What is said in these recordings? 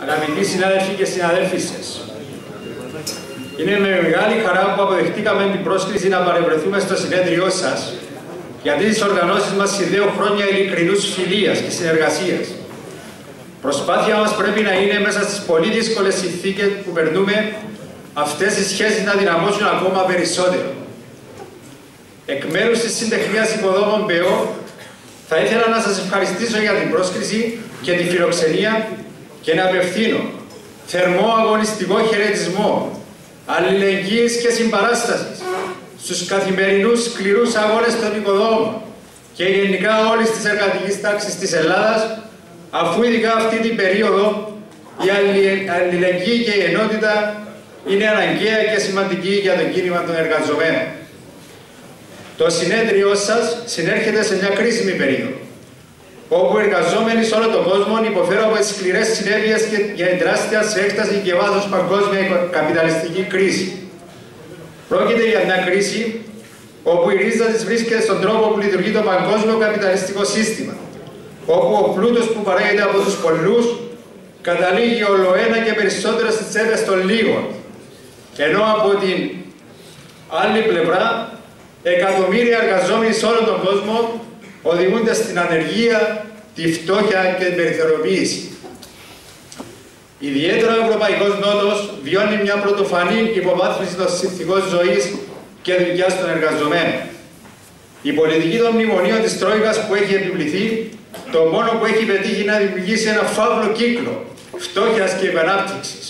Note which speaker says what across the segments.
Speaker 1: Αγαπητοί συνάδελφοι και συναδέλφισσες, είναι με μεγάλη χαρά που αποδεχτήκαμε την πρόσκληση να παρευρεθούμε στο συνέδριό σας, γιατί τις οργανώσεις μας συνδέουν χρόνια ειλικρινούς φιλίας και συνεργασίας. Προσπάθεια μας πρέπει να είναι μέσα στις πολύ δύσκολες συνθήκες που περνούμε, αυτές οι σχέσεις να δυναμώσουν ακόμα περισσότερο. Εκ μέρους της Συντεχνίας Οικοδόμων ΠΕΟ, θα ήθελα να σας ευχαριστήσω για την πρόσκληση και τη φιλοξενία και να απευθύνω θερμό αγωνιστικό χαιρετισμό, αλληλεγγύης και συμπαράστασης στους καθημερινούς σκληρούς αγώνες των οικοδόμων και γενικά όλης της εργατικής τάξης της Ελλάδας, αφού ειδικά αυτή την περίοδο η αλληλεγγύη και η ενότητα είναι αναγκαία και σημαντική για το κίνημα των εργαζομένων. Το συνέδριό σας συνέρχεται σε μια κρίσιμη περίοδο, όπου οι εργαζόμενοι σε όλο τον κόσμο υποφέρουν από τις σκληρές συνέπειες και για την τεράστια σε έκταση και βάθος παγκόσμια καπιταλιστική κρίση. Πρόκειται για μια κρίση όπου η ρίζα της βρίσκεται στον τρόπο που λειτουργεί το παγκόσμιο καπιταλιστικό σύστημα, όπου ο πλούτος που παράγεται από τους πολλούς καταλήγει ολοένα και περισσότερο στις τσέπες των λίγων, ενώ από την άλλη πλευρά εκατομμύρια εργαζόμενοι σε όλο τον κόσμο οδηγούνται στην ανεργία, τη φτώχεια και την περιθωριοποίηση. Ιδιαίτερα ο Ευρωπαϊκός Νότος βιώνει μια πρωτοφανή υποβάθμιση των συνθηκών ζωής και δουλειάς των εργαζομένων. Η πολιτική των μνημονίων της Τρόικας που έχει επιβληθεί, το μόνο που έχει πετύχει να δημιουργήσει ένα φαύλο κύκλο φτώχειας και υπεράπτυξης.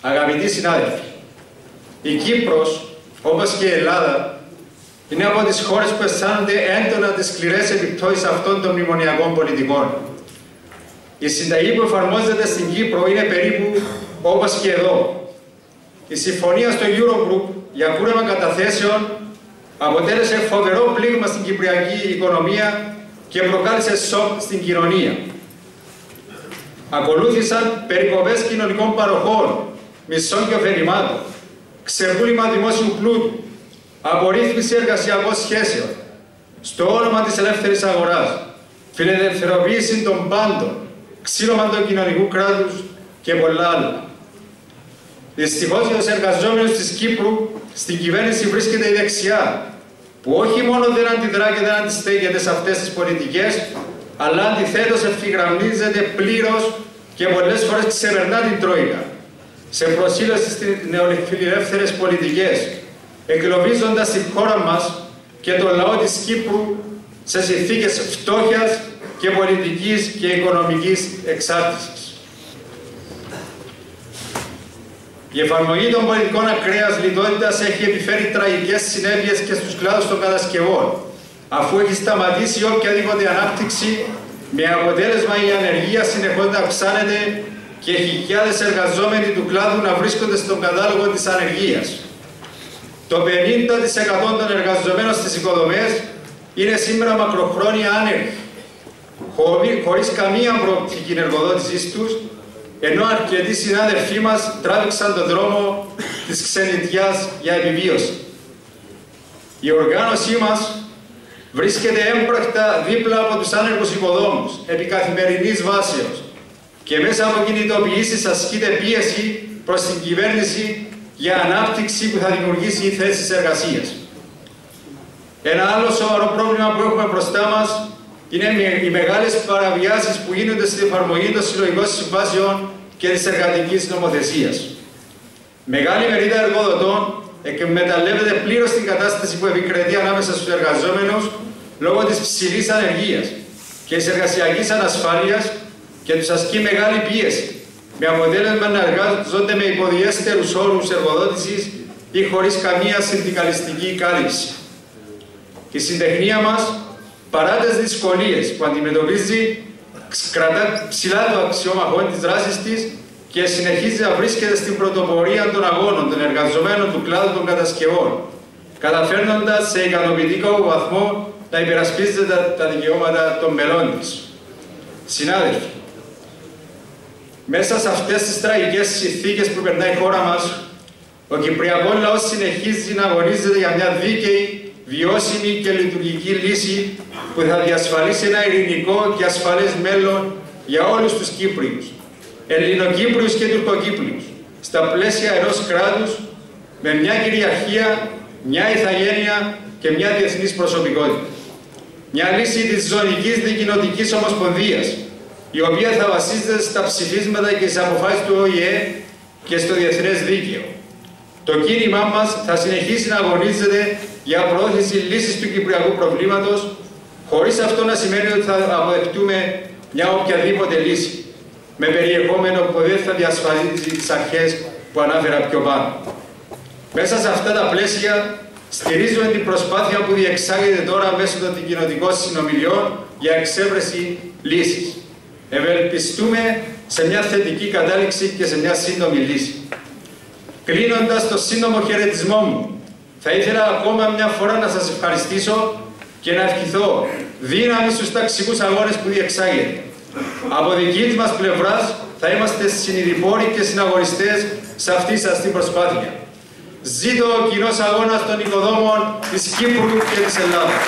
Speaker 1: Αγαπητοί συνάδελφοι, η Κύπρος, όπως και η Ελλάδα, είναι από τις χώρες που αισθάνονται έντονα τις σκληρές επιπτώσεις αυτών των μνημονιακών πολιτικών. Η συνταγή που εφαρμόζεται στην Κύπρο είναι περίπου όπως και εδώ. Η συμφωνία στο Eurogroup για κούρεμα καταθέσεων αποτέλεσε φοβερό πλήγμα στην κυπριακή οικονομία και προκάλεσε σοκ στην κοινωνία. Ακολούθησαν περικοπές κοινωνικών παροχών, μισθών και ωφελημάτων, ξεπούλημα δημόσιου πλούτου, απορρίθμιση εργασιακών σχέσεων, στο όνομα της ελεύθερης αγοράς, φιλελευθεροποίηση των πάντων, ξύλωμα του κοινωνικού κράτους και πολλά άλλα. Δυστυχώς για τους εργαζόμενους της Κύπρου, στην κυβέρνηση βρίσκεται η δεξιά, που όχι μόνο δεν αντιδρά και δεν αντιστέκεται σε αυτές τις πολιτικές, αλλά αντιθέτως ευθυγραμμίζεται πλήρως και πολλές φορές ξεπερνά την Τρόικα, σε προσήλωση στις νεοφιλελεύθερες πολιτικές, εγκλωβίζοντας τη χώρα μας και τον λαό της Κύπρου σε συνθήκες φτώχειας και πολιτικής και οικονομικής εξάρτησης. Η εφαρμογή των πολιτικών ακραίας λιτότητας έχει επιφέρει τραγικές συνέπειες και στους κλάδους των κατασκευών, αφού έχει σταματήσει οποιαδήποτε ανάπτυξη, με αποτέλεσμα η ανεργία συνεχώς να αυξάνεται και χιλιάδες εργαζόμενοι του κλάδου να βρίσκονται στον κατάλογο της ανεργίας. Το 50% των εργαζομένων στις οικοδομές είναι σήμερα μακροχρόνια άνεργοι, χωρίς καμία προοπτική εργοδότησής τους, ενώ αρκετοί συνάδελφοί μας τράβηξαν τον δρόμο της ξενιτιάς για επιβίωση. Η οργάνωσή μας βρίσκεται έμπρακτα δίπλα από τους άνεργους οικοδόμους, επί καθημερινής βάσεως, και μέσα από κινητοποιήσεις ασκείται πίεση προς την κυβέρνηση για ανάπτυξη που θα δημιουργήσει θέσεις εργασίας. Ένα άλλο σοβαρό πρόβλημα που έχουμε μπροστά μας είναι οι μεγάλες παραβιάσεις που γίνονται στην εφαρμογή των συλλογικών συμβάσεων και της εργατικής νομοθεσίας. Μεγάλη μερίδα εργοδοτών εκμεταλλεύεται πλήρως την κατάσταση που επικρατεί ανάμεσα στους εργαζόμενους λόγω της ψηλής ανεργίας και της εργασιακής ανασφάλειας και τους ασκεί μεγάλη πίεση, με αποτέλεσμα να εργάζονται με υποδιέστερους όρους εργοδότησης ή χωρίς καμία συνδικαλιστική κάλυψη. Η συντεχνία μας, παρά τις δυσκολίες που αντιμετωπίζει, κρατά ψηλά το αξιόμαχο της δράσης της και συνεχίζει να βρίσκεται στην πρωτοπορία των αγώνων των εργαζομένων του κλάδου των κατασκευών, καταφέρνοντας σε ικανοποιητικό βαθμό να υπερασπίζεται τα δικαιώματα των μελών της. Συνάδελφοι, μέσα σε αυτές τις τραγικές συνθήκες που περνάει η χώρα μας, ο κυπριακός λαός συνεχίζει να αγωνίζεται για μια δίκαιη, βιώσιμη και λειτουργική λύση που θα διασφαλίσει ένα ειρηνικό και ασφαλές μέλλον για όλους τους Κύπριους, Ελληνοκύπριους και Τουρκοκύπριους, στα πλαίσια ενός κράτους με μια κυριαρχία, μια ηθαγένεια και μια διεθνής προσωπικότητα. Μια λύση της ζωνικής δικοινοτικής ομοσπονδίας, η οποία θα βασίζεται στα ψηφίσματα και στις αποφάσεις του ΟΗΕ και στο διεθνές δίκαιο. Το κίνημά μας θα συνεχίσει να αγωνίζεται για προώθηση λύσης του κυπριακού προβλήματος, χωρίς αυτό να σημαίνει ότι θα αποδεχτούμε μια οποιαδήποτε λύση, με περιεχόμενο που δεν θα διασφαλίζει τις αρχές που ανάφερα πιο πάνω. Μέσα σε αυτά τα πλαίσια, στηρίζουμε την προσπάθεια που διεξάγεται τώρα μέσω των κοινοτικών συνομιλιών για εξέβρεση λύσης. Ευελπιστούμε σε μια θετική κατάληξη και σε μια σύντομη λύση. Κλείνοντας το σύντομο χαιρετισμό μου, θα ήθελα ακόμα μια φορά να σας ευχαριστήσω και να ευχηθώ δύναμη στους ταξικούς αγώνες που διεξάγεται. Από δική μας πλευράς θα είμαστε συνειδηπόροι και συναγωνιστές σε αυτή σας την προσπάθεια. Ζήτω ο κοινός αγώνας των οικοδόμων της Κύπρου και της Ελλάδας.